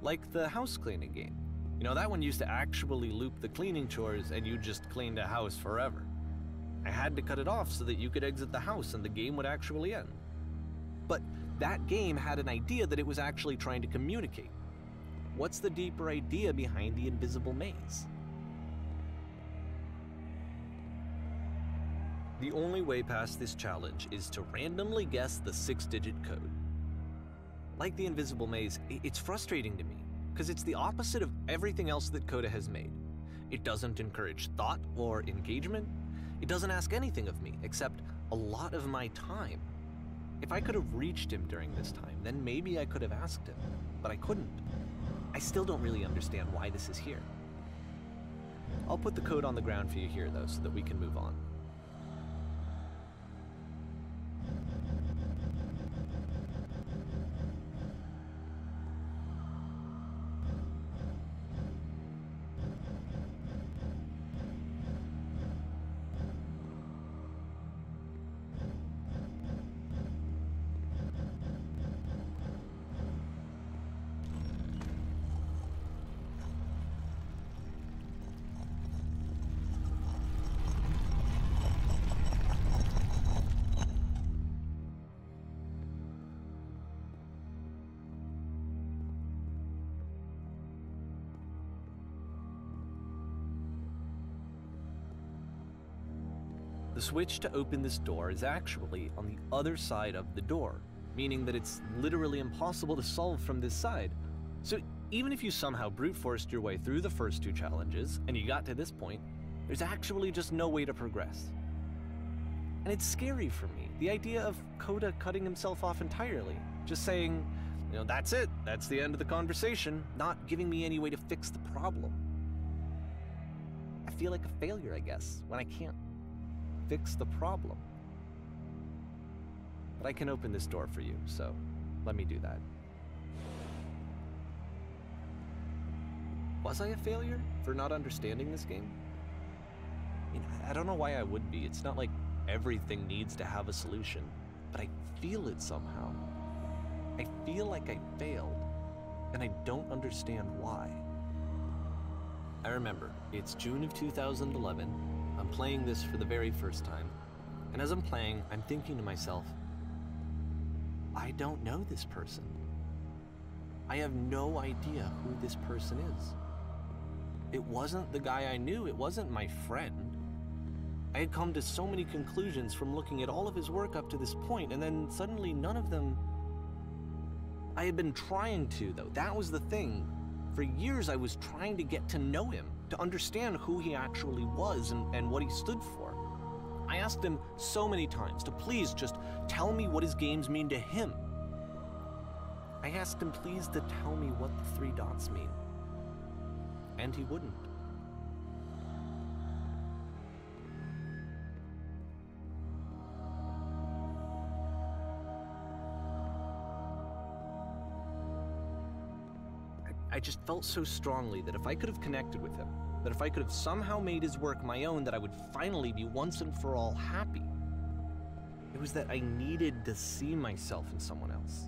Like the house cleaning game. You know, that one used to actually loop the cleaning chores and you just cleaned a house forever. I had to cut it off so that you could exit the house and the game would actually end. But that game had an idea that it was actually trying to communicate. What's the deeper idea behind the invisible maze? The only way past this challenge is to randomly guess the 6-digit code. Like the invisible maze, it's frustrating to me, because it's the opposite of everything else that Coda has made. It doesn't encourage thought or engagement. It doesn't ask anything of me, except a lot of my time. If I could have reached him during this time, then maybe I could have asked him, but I couldn't. I still don't really understand why this is here. I'll put the code on the ground for you here, though, so that we can move on. The switch to open this door is actually on the other side of the door, meaning that it's literally impossible to solve from this side. So even if you somehow brute forced your way through the first 2 challenges and you got to this point, there's actually just no way to progress. And it's scary for me, the idea of Coda cutting himself off entirely, just saying, you know, that's it, that's the end of the conversation, not giving me any way to fix the problem. I feel like a failure, I guess, when I can't fix the problem. But I can open this door for you, so let me do that. Was I a failure for not understanding this game? I mean, I don't know why I would be. It's not like everything needs to have a solution, but I feel it somehow. I feel like I failed, and I don't understand why. I remember, it's June of 2011. I'm playing this for the very first time, and as I'm playing, I'm thinking to myself, I don't know this person. I have no idea who this person is. It wasn't the guy I knew, it wasn't my friend. I had come to so many conclusions from looking at all of his work up to this point, and then suddenly none of them... I had been trying to, though. That was the thing. For years I was trying to get to know him, to understand who he actually was and what he stood for. I asked him so many times to please just tell me what his games mean to him. I asked him please to tell me what the 3 dots mean. And he wouldn't. I just felt so strongly that if I could have connected with him, that if I could have somehow made his work my own, that I would finally be once and for all happy. It was that I needed to see myself in someone else.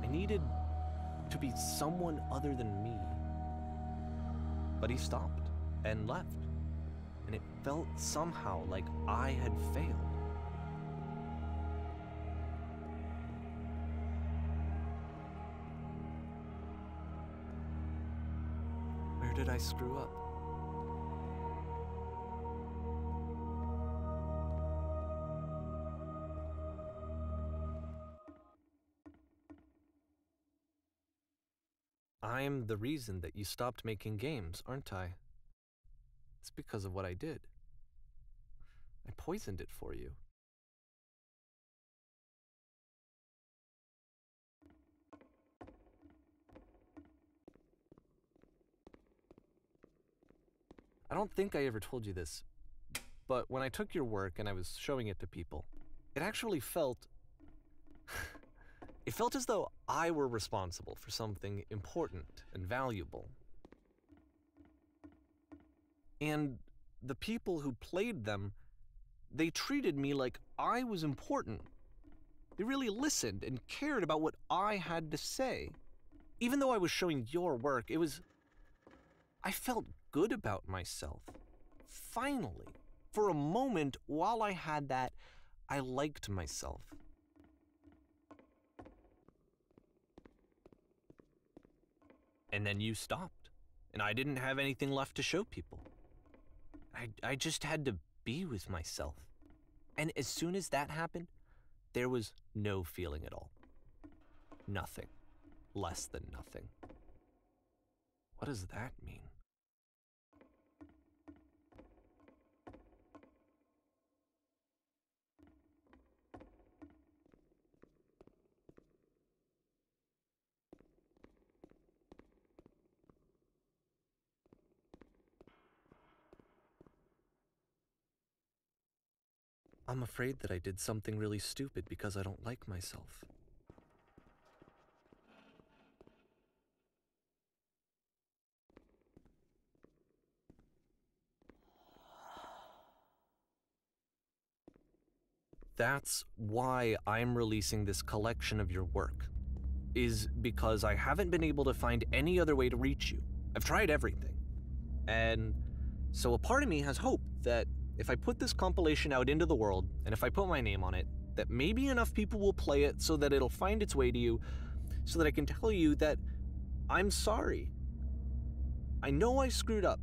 I needed to be someone other than me. But he stopped and left, and it felt somehow like I had failed. Where did I screw up? I'm the reason that you stopped making games, aren't I? It's because of what I did. I poisoned it for you. I don't think I ever told you this, but when I took your work and I was showing it to people, it actually felt... It felt as though I were responsible for something important and valuable. And the people who played them, they treated me like I was important. They really listened and cared about what I had to say. Even though I was showing your work, I felt good about myself. Finally, for a moment while I had that, I liked myself. And then you stopped, and I didn't have anything left to show people. I just had to be with myself. And as soon as that happened, there was no feeling at all. Nothing. Less than nothing. What does that mean? I'm afraid that I did something really stupid because I don't like myself. That's why I'm releasing this collection of your work, is because I haven't been able to find any other way to reach you. I've tried everything. And so a part of me has hope that if I put this compilation out into the world, and if I put my name on it, that maybe enough people will play it so that it'll find its way to you, so that I can tell you that I'm sorry. I know I screwed up.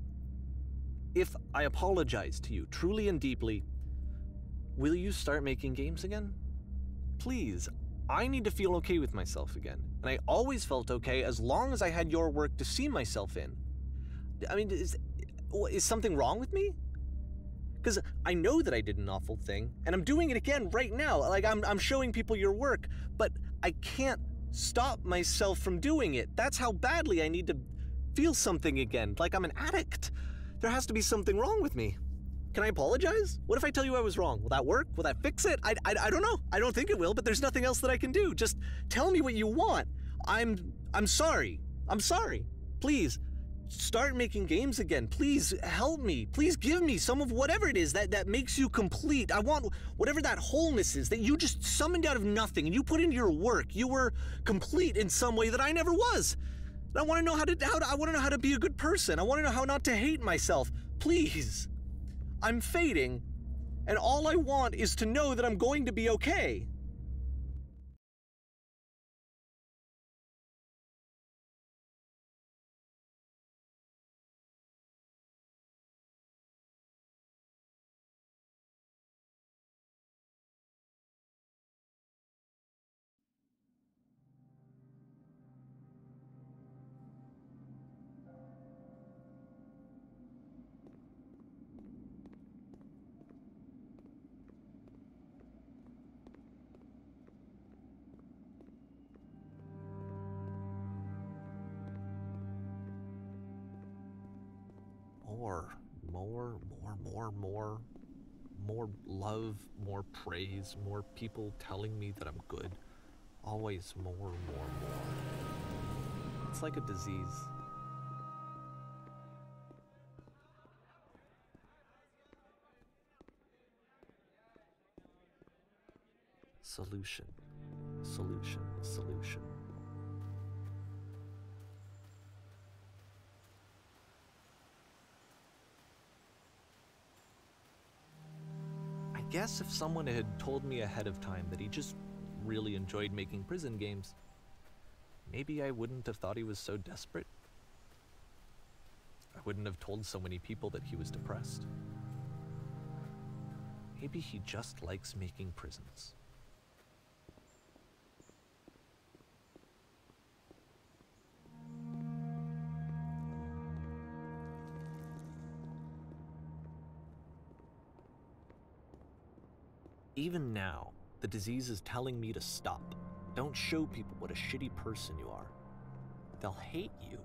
If I apologize to you truly and deeply, will you start making games again? Please, I need to feel okay with myself again. And I always felt okay as long as I had your work to see myself in. I mean, is something wrong with me? Because I know that I did an awful thing, and I'm doing it again right now. Like, I'm showing people your work, but I can't stop myself from doing it. That's how badly I need to feel something again, like I'm an addict. There has to be something wrong with me. Can I apologize? What if I tell you I was wrong? Will that work? Will that fix it? I don't know. I don't think it will, but there's nothing else that I can do. Just tell me what you want. I'm sorry. I'm sorry. Please, start making games again. Please help me. Please give me some of whatever it is that makes you complete. I want whatever that wholeness is that you just summoned out of nothing and you put into your work. You were complete in some way that I never was. And I want to know I want to know how to be a good person. I want to know how not to hate myself. Please. I'm fading, and all I want is to know that I'm going to be okay. More love, more praise, more people telling me that I'm good. Always more. It's like a disease. Solution. I guess if someone had told me ahead of time that he just really enjoyed making prison games, maybe I wouldn't have thought he was so desperate. I wouldn't have told so many people that he was depressed. Maybe he just likes making prisons. Even now, the disease is telling me to stop. Don't show people what a shitty person you are. They'll hate you.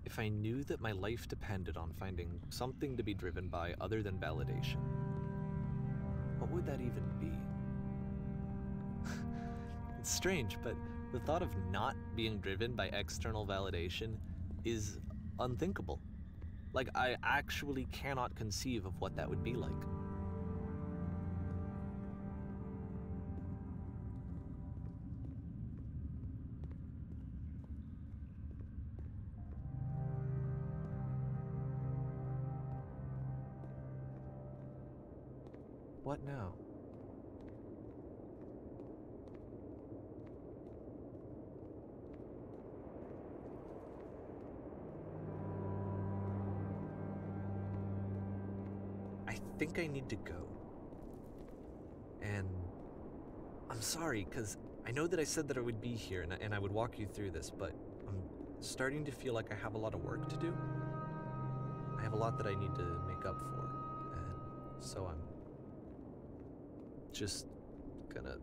if I knew that my life depended on finding something to be driven by other than validation? What would that even be? It's strange, but the thought of not being driven by external validation is unthinkable. Like, I actually cannot conceive of what that would be like. What now? I think I need to go. And I'm sorry, because I know that I said that I would be here and I would walk you through this, but I'm starting to feel like I have a lot of work to do. I have a lot that I need to make up for, and so I'm just gonna...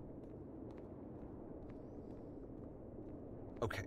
Okay.